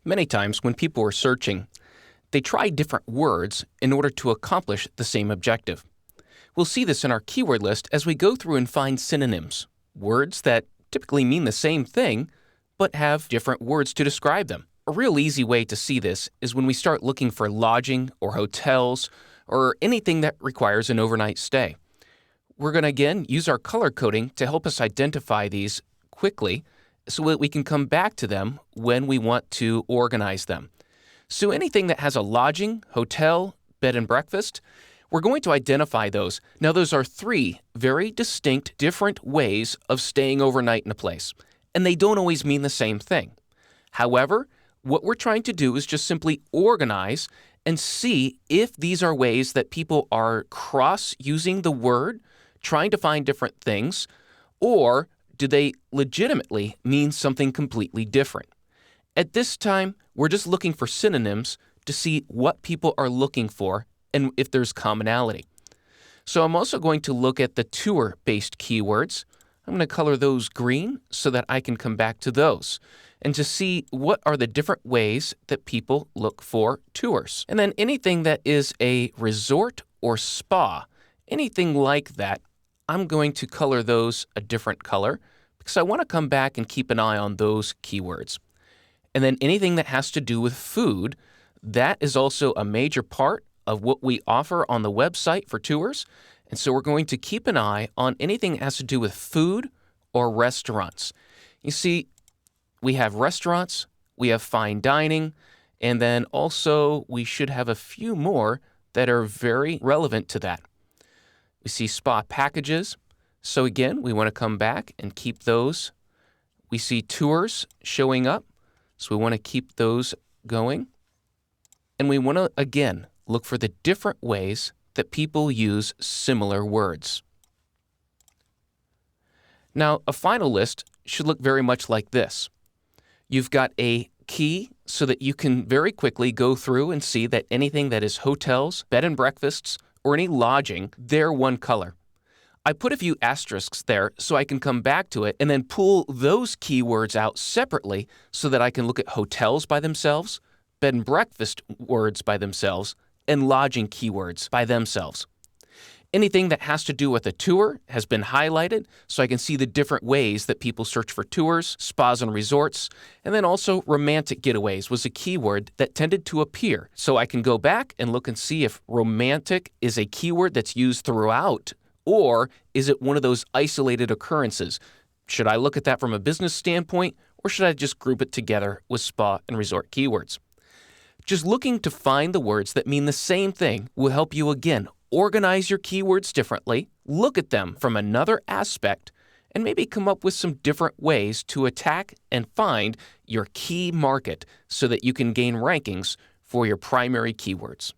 Many times when people are searching, they try different words in order to accomplish the same objective. We'll see this in our keyword list as we go through and find synonyms, words that typically mean the same thing, but have different words to describe them. A real easy way to see this is when we start looking for lodging or hotels or anything that requires an overnight stay. We're going to again use our color coding to help us identify these quickly so that we can come back to them when we want to organize them. So anything that has a lodging, hotel, bed and breakfast, we're going to identify those. Now those are three very distinct different ways of staying overnight in a place, and they don't always mean the same thing. However, what we're trying to do is just simply organize and see if these are ways that people are cross-using the word, trying to find different things, or do they legitimately mean something completely different? At this time, we're just looking for synonyms to see what people are looking for and if there's commonality. So I'm also going to look at the tour-based keywords. I'm going to color those green so that I can come back to those and to see what are the different ways that people look for tours. And then anything that is a resort or spa, anything like that, I'm going to color those a different color because I want to come back and keep an eye on those keywords. And then anything that has to do with food, that is also a major part of what we offer on the website for tours. And so we're going to keep an eye on anything that has to do with food or restaurants. You see, we have restaurants, we have fine dining, and then also we should have a few more that are very relevant to that. We see spa packages. So again, we want to come back and keep those. We see tours showing up. So we want to keep those going. And we want to, again, look for the different ways that people use similar words. Now, a final list should look very much like this. You've got a key so that you can very quickly go through and see that anything that is hotels, bed and breakfasts, or any lodging, they're one color. I put a few asterisks there so I can come back to it and then pull those keywords out separately so that I can look at hotels by themselves, bed and breakfast words by themselves, and lodging keywords by themselves. Anything that has to do with a tour has been highlighted so I can see the different ways that people search for tours, spas and resorts, and then also romantic getaways was a keyword that tended to appear. So I can go back and look and see if romantic is a keyword that's used throughout, or is it one of those isolated occurrences? Should I look at that from a business standpoint, or should I just group it together with spa and resort keywords? Just looking to find the words that mean the same thing will help you again organize your keywords differently, look at them from another aspect, and maybe come up with some different ways to attack and find your key market so that you can gain rankings for your primary keywords.